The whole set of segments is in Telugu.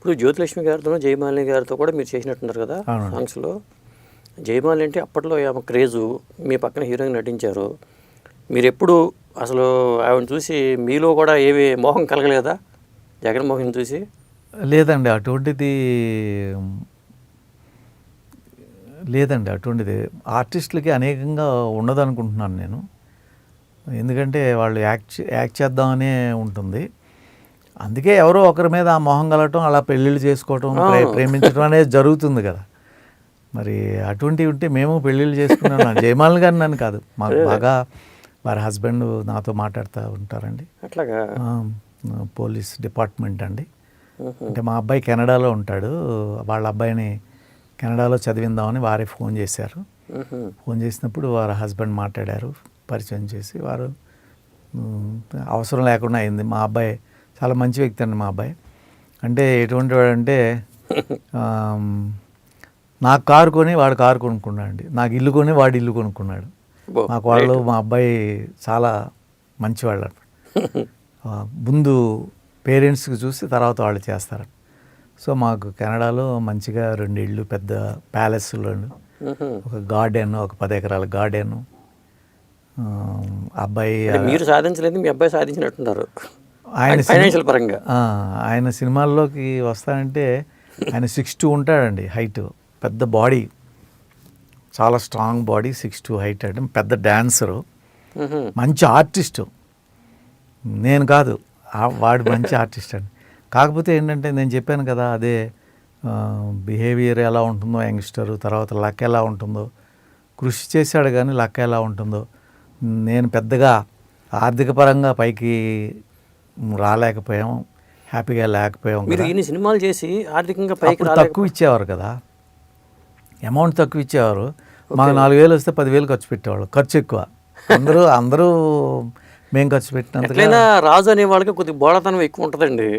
ఇప్పుడు జ్యోతిలక్ష్మి గారితో జయమాలిని గారితో కూడా మీరు చేసినట్టున్నారు కదా సాంగ్స్లో. జయమాలిని అంటే అప్పట్లో ఆమె క్రేజు, మీ పక్కన హీరోయిన్ నటించారు. మీరు ఎప్పుడు అసలు ఆవిడని చూసి మీలో కూడా ఏమి మోహం కలగలేదా జగన్మోహన్ చూసి? లేదండి, అటువంటిది లేదండి. అటువంటిది ఆర్టిస్టులకి అనేకంగా ఉండదనుకుంటున్నాను నేను. ఎందుకంటే వాళ్ళు యాక్ట్ చేద్దామనే ఉంటుంది. అందుకే ఎవరో ఒకరి మీద ఆ మొహం కలగటం, అలా పెళ్ళిళ్ళు చేసుకోవటం, ప్రేమించడం అనేది జరుగుతుంది కదా. మరి అటువంటివి ఉంటే మేము పెళ్ళిళ్ళు చేసుకున్నాను. జయమాలిని గారిని నన్ను కాదు, మాకు బాగా వారి హస్బెండ్ నాతో మాట్లాడుతూ ఉంటారండి. అట్లాగా? పోలీస్ డిపార్ట్మెంట్ అండి. అంటే మా అబ్బాయి కెనడాలో ఉంటాడు, వాళ్ళ అబ్బాయిని కెనడాలో చదివిందామని వారే ఫోన్ చేశారు. ఫోన్ చేసినప్పుడు వారి హస్బెండ్ మాట్లాడారు, పరిచయం చేసి. వారు అవసరం లేకుండా అయింది. మా అబ్బాయి చాలా మంచి వ్యక్తి అండి. మా అబ్బాయి అంటే ఎటువంటి వాడు అంటే, నాకు కారు కొని వాడు కారు కొనుక్కున్నాడు అండి, నాకు ఇల్లు కొని వాడు ఇల్లు కొనుక్కున్నాడు. మాకు వాళ్ళు, మా అబ్బాయి చాలా మంచివాళ్ళు. ముందు పేరెంట్స్కి చూసి తర్వాత వాళ్ళు చేస్తారు. సో మాకు కెనడాలో మంచిగా 2 ఇళ్ళు, పెద్ద ప్యాలెస్లు, ఒక గార్డెన్, ఒక 10 ఎకరాల గార్డెన్. అబ్బాయి మీరు సాధించలేదు, మీ అబ్బాయి సాధించినట్టున్నారు ఆయన ఫైనాన్షియల్ పరంగా. ఆయన సినిమాల్లోకి వస్తానంటే ఆయన 6'2" ఉంటాడండి హైట్, పెద్ద బాడీ, చాలా స్ట్రాంగ్ బాడీ, 6'2" హైట్ అంటే పెద్ద డాన్సరు, మంచి ఆర్టిస్టు. నేను కాదు, వాడు మంచి ఆర్టిస్ట్ అండి. కాకపోతే ఏంటంటే నేను చెప్పాను కదా, అదే బిహేవియర్ ఎలా ఉంటుందో యంగ్స్టరు, తర్వాత లక్ ఎలా ఉంటుందో, కృషి చేశాడు కానీ లక్ ఎలా ఉంటుందో. నేను పెద్దగా ఆర్థిక పరంగా పైకి రాలేకపోయాం, హ్యాపీగా లేకపోయాం. మీరు ఇన్ని సినిమాలు చేసి ఆర్థికంగా పైకి తక్కువ ఇచ్చేవారు కదా, అమౌంట్ తక్కువ ఇచ్చేవారు. మాకు 4,000 వస్తే 10,000 ఖర్చు పెట్టేవాళ్ళు, ఖర్చు ఎక్కువ. అందరూ మేము ఖర్చు పెట్టినంత. రాజు అనే వాళ్ళకి కొద్దిగా బోళతనం ఎక్కువ ఉంటుందండి.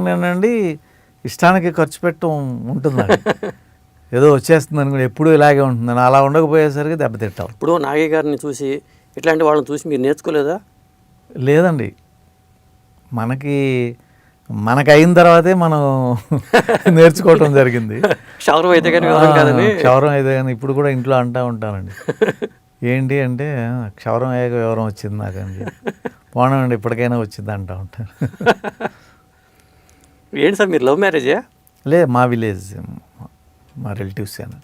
నేనండి ఇష్టానికి ఖర్చు పెట్టడం ఉంటుందండి. ఏదో వచ్చేస్తుంది అనుకుని ఎప్పుడు ఇలాగే ఉంటుందని, అలా ఉండకపోయేసరికి దెబ్బతింటాం. ఇప్పుడు నాగయ్య గారిని చూసి, ఇట్లాంటి వాళ్ళని చూసి మీరు నేర్చుకోలేదా? లేదండి, మనకి అయిన తర్వాతే మనం నేర్చుకోవటం జరిగింది. క్షౌరం అయితే కానీ ఇప్పుడు కూడా ఇంట్లో అంటూ ఉంటానండి. ఏంటి అంటే, క్షౌరం అయ్యాక వివరం వచ్చింది నాకండి, పోనండి ఇప్పటికైనా వచ్చింది అంటూ ఉంటాను. ఏంటి సార్, మీరు లవ్ మ్యారేజా? లేదు, మా విలేజ్, మా రిలేటివ్స్ అని.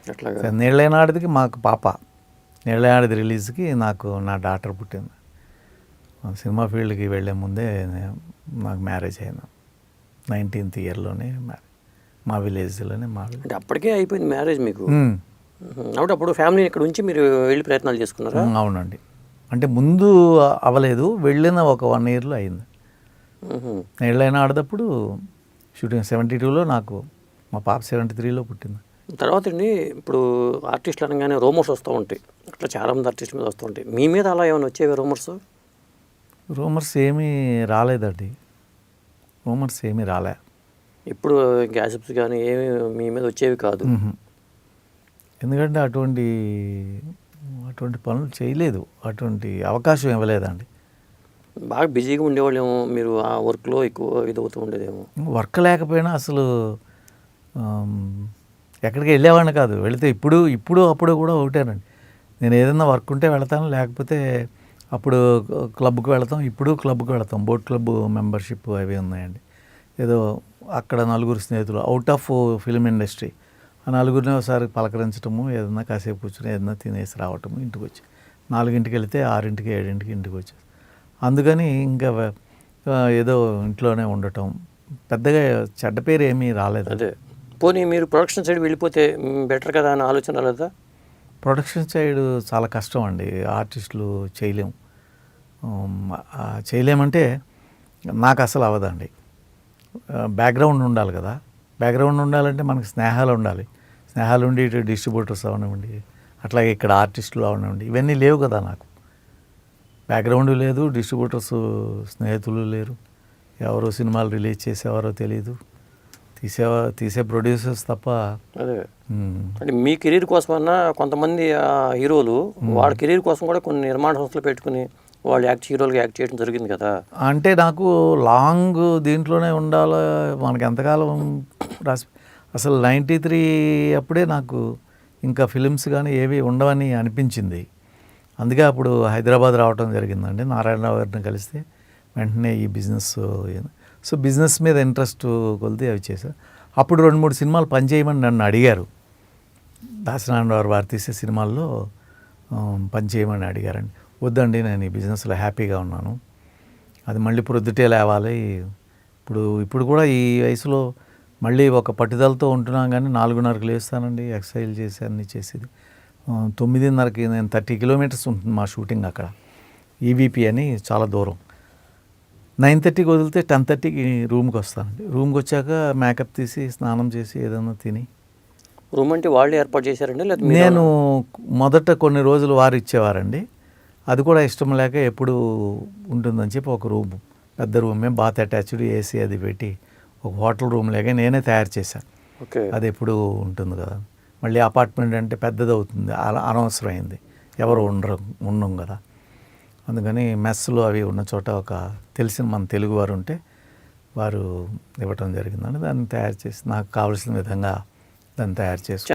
అట్లా నీళ్ళైనాడికి మాకు పాప, నీళ్ళైనాడిది రిలీజ్కి నాకు నా డాటర్ పుట్టింది. సినిమా ఫీల్డ్కి వెళ్ళే ముందే నాకు మ్యారేజ్ అయింది, 19th ఇయర్లోనే మా విలేజ్లోనే. అంటే అప్పటికే అయిపోయింది మ్యారేజ్ మీకు? అప్పుడు ఫ్యామిలీ ఇక్కడ ఉంచి మీరు వెళ్ళి ప్రయత్నాలు చేసుకున్నారా? అవునండి, అంటే ముందు అవ్వలేదు, వెళ్ళిన ఒక 1 yearలో అయింది. నీళ్ళైనా ఆడేటప్పుడు షూటింగ్ 72లో, నాకు మా పాప 73లో పుట్టింది. తర్వాత అండి, ఇప్పుడు ఆర్టిస్టులు అనగానే రూమర్స్ వస్తూ ఉంటాయి, అట్లా చాలామంది ఆర్టిస్టుల మీద వస్తూ ఉంటాయి. మీ మీద అలా ఏమైనా వచ్చేవి రూమర్స్? ఏమీ రాలేదండి, రూమర్స్ ఏమీ రాలే. ఇప్పుడు గ్యాసిప్స్ కానీ ఏమి మీ మీద వచ్చేవి కాదు? ఎందుకంటే అటువంటి పనులు చేయలేదు, అటువంటి అవకాశం ఇవ్వలేదండి. బాగా బిజీగా ఉండేవాళ్ళేమో మీరు, ఆ వర్క్లో ఎక్కువ ఇదవుతూ ఉండేదేమో. వర్క్ లేకపోయినా అసలు ఎక్కడికి వెళ్ళేవాడిని కాదు. వెళితే అప్పుడు కూడా ఒకటేనండి, నేను ఏదైనా వర్క్ ఉంటే వెళతాను, లేకపోతే అప్పుడు క్లబ్కి వెళతాం. ఇప్పుడు క్లబ్కి వెళతాం, బోట్ క్లబ్ మెంబర్షిప్ అవి ఉన్నాయండి. ఏదో అక్కడ 4 స్నేహితులు అవుట్ ఆఫ్ ఫిల్మ్ ఇండస్ట్రీ, ఆ 4 ఒకసారి పలకరించడము, ఏదన్నా కాసేపు కూర్చొని ఏదన్నా తినేసి రావటము, ఇంటికి వచ్చి 4ంటికి వెళితే 6ంటికి 7ంటికి ఇంటికి వచ్చి, అందుకని ఇంకా ఏదో ఇంట్లోనే ఉండటం, పెద్దగా చెడ్డ పేరు ఏమీ రాలేదు. అదే, పోనీ మీరు ప్రొడక్షన్ సైడ్ వెళ్ళిపోతే బెటర్ కదా అని ఆలోచన రాలేదా? ప్రొడక్షన్ సైడ్ చాలా కష్టం అండి, ఆర్టిస్టులు చేయలేమంటే నాకు అసలు అవ్వదండి. బ్యాక్గ్రౌండ్ ఉండాలి కదా, బ్యాక్గ్రౌండ్ ఉండాలంటే మనకి స్నేహాలు ఉండాలి, స్నేహాలు ఉండి ఇటు డిస్ట్రిబ్యూటర్స్ అవనివ్వండి, అట్లాగే ఇక్కడ ఆర్టిస్టులు అవనివ్వండి, ఇవన్నీ లేవు కదా. నాకు బ్యాక్గ్రౌండ్ లేదు, డిస్ట్రిబ్యూటర్స్ స్నేహితులు లేరు, ఎవరో సినిమాలు రిలీజ్ చేసేవారో తెలియదు, తీసే ప్రొడ్యూసర్స్ తప్ప. అదే, అంటే మీ కెరీర్ కోసమన్నా కొంతమంది హీరోలు వాళ్ళ కెరీర్ కోసం కూడా కొన్ని నిర్మాణ సంస్థలు పెట్టుకుని వాళ్ళు హీరోలుగా యాక్ట్ చేయడం జరిగింది కదా. అంటే నాకు లాంగ్ దీంట్లోనే ఉండాలి, మనకి ఎంతకాలం రాసి అసలు 93 అప్పుడే నాకు ఇంకా ఫిలిమ్స్ కానీ ఏవి ఉండవని అనిపించింది. అందుకే అప్పుడు హైదరాబాద్ రావడం జరిగిందండి. నారాయణరావు గారిని కలిస్తే వెంటనే ఈ బిజినెస్, సో బిజినెస్ మీద ఇంట్రెస్ట్ కొలితే అవి చేశారు. అప్పుడు 2-3 సినిమాలు పనిచేయమని నన్ను అడిగారు. దాసనారాయణరావు వారు తీసే సినిమాల్లో పనిచేయమని అడిగారండి. వద్దండి, నేను ఈ బిజినెస్లో హ్యాపీగా ఉన్నాను, అది మళ్ళీ ప్రొద్దుటే లేవాలి. ఇప్పుడు కూడా ఈ వయసులో మళ్ళీ ఒక పట్టుదలతో ఉంటున్నాం, కానీ 4:30కి లేస్తానండి, ఎక్సర్సైజ్ చేసి అన్నీ చేసేది. 9:30కి నేను 30 కిలోమీటర్స్ ఉంటుంది మా షూటింగ్ అక్కడ, ఈవీపీ అని చాలా దూరం. 9:30కి వదిలితే 10:30కి రూమ్కి వస్తానండి. రూమ్కి వచ్చాక మేకప్ తీసి స్నానం చేసి ఏదైనా తిని. రూమ్ అంటే వాళ్ళు ఏర్పాటు చేశారండి లేదా నేను మొదట కొన్ని రోజులు వారు ఇచ్చేవారండి, అది కూడా ఇష్టం లేక ఎప్పుడు ఉంటుందని చెప్పి ఒక రూమ్, పెద్ద రూమే, బాత్ అటాచ్డ్, ఏసీ అది పెట్టి ఒక హోటల్ రూమ్ లాగా నేనే తయారు చేశాను. ఓకే. అది ఎప్పుడు ఉంటుంది కదా, మళ్ళీ అపార్ట్మెంట్ అంటే పెద్దది అవుతుంది, అనవసరమైంది, ఎవరు ఉండం కదా. అందుకని మెస్సులు అవి ఉన్న చోట ఒక తెలిసిన మన తెలుగు వారు ఉంటే వారు ఇవ్వటం జరిగిందండి. దాన్ని తయారు చేసి నాకు కావలసిన విధంగా దాన్ని తయారు చేసుకుని